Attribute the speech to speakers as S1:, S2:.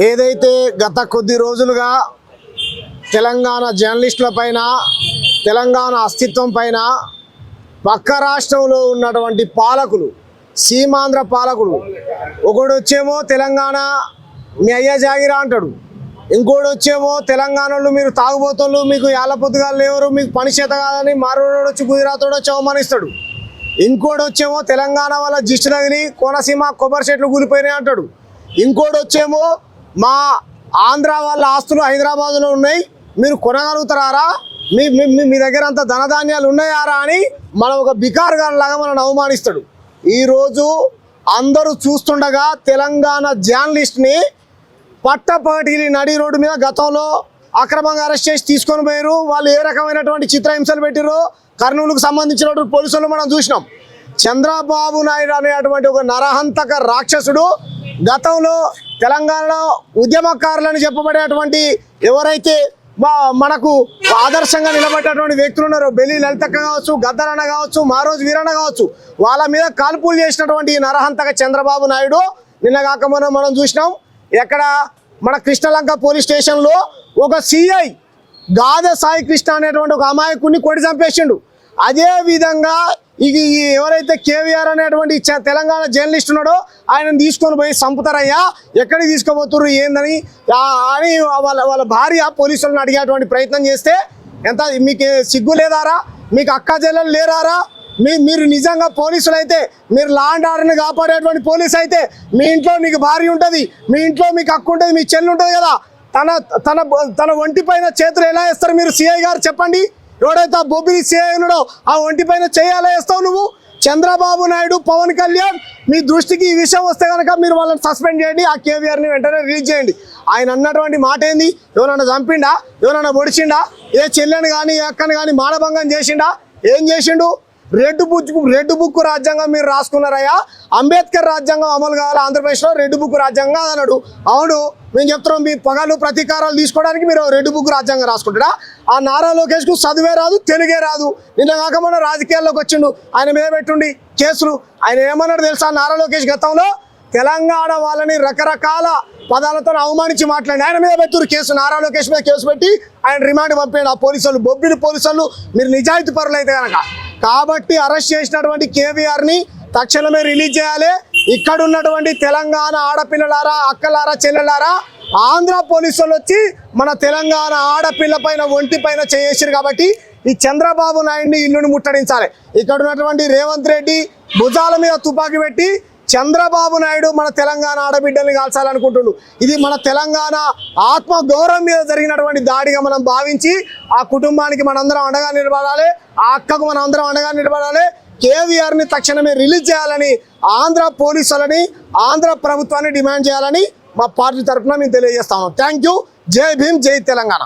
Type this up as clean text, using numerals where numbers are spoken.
S1: ఏదైతే గత కొద్ది రోజులుగా తెలంగాణ జర్నలిస్టుల పైన తెలంగాణ అస్తిత్వం పైన పక్క రాష్ట్రంలో ఉన్నటువంటి పాలకులు సీమాంధ్ర పాలకులు ఒకడు వచ్చేమో తెలంగాణ మీ అయ్య జాగిరా అంటాడు, ఇంకోటి వచ్చేమో తెలంగాణలో మీరు తాగుబోతులు, మీకు యాళ్ళ పొద్దుగా లేవరు, మీకు పని చేత కాదని మారోడు వచ్చి గుజరాతోడు వచ్చి అవమానిస్తాడు. ఇంకోటి వచ్చేమో తెలంగాణ వల్ల జిస్టు తగిలి కోనసీమ కొబ్బరి చెట్లు కూలిపోయినాయి అంటాడు. ఇంకోటి వచ్చేమో మా ఆంధ్ర వాళ్ళ ఆస్తులు హైదరాబాద్లో ఉన్నాయి, మీరు కొనగలుగుతారా, మీ దగ్గర అంత ధనధాన్యాలు ఉన్నాయారా అని మనం ఒక బికార్గాలాగా మనల్ని అవమానిస్తాడు. ఈరోజు అందరూ చూస్తుండగా తెలంగాణ జర్నలిస్ట్ని పట్టపగటిలి నడి రోడ్డు మీద గతంలో అక్రమంగా అరెస్ట్ చేసి తీసుకొని పోయారు. వాళ్ళు ఏ రకమైనటువంటి చిత్రహింసలు పెట్టారో కర్నూలుకు సంబంధించినటువంటి పోలీసులు మనం చూసినాం. చంద్రబాబు నాయుడు అనేటువంటి ఒక నరహంతక రాక్షసుడు గతంలో తెలంగాణలో ఉద్యమకారులని చెప్పబడేటువంటి ఎవరైతే మనకు ఆదర్శంగా నిలబెట్టేటువంటి వ్యక్తులు ఉన్నారో, బెల్లి లలితక్క కావచ్చు, గద్దరన్న కావచ్చు, మారోజు వీరన్న కావచ్చు, వాళ్ళ మీద కాల్పులు చేసినటువంటి నరహంతక చంద్రబాబు నాయుడు నిన్న కాక మనం చూసినాం. ఎక్కడ మన కృష్ణలంక పోలీస్ స్టేషన్లో ఒక సిఐ గాదె సాయి కృష్ణ అనేటువంటి ఒక అమాయకుడిని కొట్టి చంపేసిండు. అదే విధంగా ఇది ఎవరైతే కేవీఆర్ అనేటువంటి తెలంగాణ జర్నలిస్ట్ ఉన్నాడో ఆయనను తీసుకొని పోయి చంపుతారయ్యా, ఎక్కడికి తీసుకుపోతున్నారు ఏందని అని వాళ్ళ భార్య పోలీసులను అడిగేటువంటి ప్రయత్నం చేస్తే ఎంత మీకు సిగ్గు లేదారా, మీకు అక్క చెల్లెలు లేరారా, మీరు నిజంగా పోలీసులు అయితే, మీరు లా అండ్ ఆర్డర్ని కాపాడేటువంటి పోలీసు అయితే, మీ ఇంట్లో మీకు భార్య ఉంటుంది, మీ ఇంట్లో మీకు అక్క ఉంటుంది, మీ చెల్లి ఉంటుంది కదా, తన ఒంటి పైన చేతులు ఎలా వేస్తారు మీరు సిఐ గారు చెప్పండి. ఎవడైతే ఆ బొబ్బిలి సిఐ ఉన్నాడో ఆ ఒంటి పైన చేయాలా వేస్తావు నువ్వు? చంద్రబాబు నాయుడు, పవన్ కళ్యాణ్ మీ దృష్టికి ఈ విషయం వస్తే కనుక మీరు వాళ్ళని సస్పెండ్ చేయండి, ఆ కేవీఆర్ని వెంటనే రిలీజ్ చేయండి. ఆయన అన్నటువంటి మాట ఏంది? ఎవరన్నా చంపిండా, ఎవరన్నా పొడిచిండా, ఏ చెల్లెని కానీ ఏ అక్కని కానీ మానభంగం చేసిండా, ఏం చేసిండు? రెడ్ బుక్ రాజ్యాంగం మీరు రాసుకున్నారయ్యా, అంబేద్కర్ రాజ్యాంగం అమలు కావాలి ఆంధ్రప్రదేశ్లో, రెడ్ బుక్ రాజ్యాంగం అన్నాడు. అవును, మేము చెప్తున్నాం, మీ పగలు ప్రతీకారాలు తీసుకోవడానికి మీరు రెడ్ బుక్ రాజ్యాంగం రాసుకుంటారా? ఆ నారా లోకేష్కు చదువే రాదు, తెలుగే రాదు. నిన్న కాక మన రాజకీయాల్లోకి వచ్చిండు, ఆయన మీద పెట్టుండి కేసులు. ఆయన ఏమన్నాడు తెలుసా? నారా లోకేష్ గతంలో తెలంగాణ వాళ్ళని రకరకాల పదాలతో అవమానించి మాట్లాడి ఆయన మీద పెట్టురు కేసు. నారా లోకేష్ మీద కేసు పెట్టి ఆయన రిమాండ్ పంపాడు. ఆ పోలీసులు బొబ్బిలి పోలీసులు మీరు నిజాయితీ పరులు అయితే కనుక. కాబట్టి అరెస్ట్ చేసినటువంటి కేవీఆర్ని తక్షణమే రిలీజ్ చేయాలి. ఇక్కడ ఉన్నటువంటి తెలంగాణ ఆడపిల్లలారా, అక్కలారా, చెల్లెలారా, ఆంధ్ర పోలీసులు వచ్చి మన తెలంగాణ ఆడపిల్ల పైన ఒంటి పైన చేసారు. కాబట్టి ఈ చంద్రబాబు నాయుడిని ఇల్లుని ముట్టడించాలి. ఇక్కడ ఉన్నటువంటి రేవంత్ రెడ్డి భుజాల మీద తుపాకీ పెట్టి చంద్రబాబు నాయుడు మన తెలంగాణ ఆడబిడ్డల్ని కాల్చాలనుకుంటుండు. ఇది మన తెలంగాణ ఆత్మ గౌరవం మీద జరిగినటువంటి దాడిగా మనం భావించి ఆ కుటుంబానికి మనందరం అండగా నిలబడాలి, ఆ అక్కకు మనం అందరం అండగా నిలబడాలి. కేవీఆర్ని తక్షణమే రిలీజ్ చేయాలని ఆంధ్ర పోలీసులని, ఆంధ్ర ప్రభుత్వాన్ని డిమాండ్ చేయాలని మా పార్టీ తరఫున మేము తెలియజేస్తాము. Thank you. జై భీమ్, జై తెలంగాణ.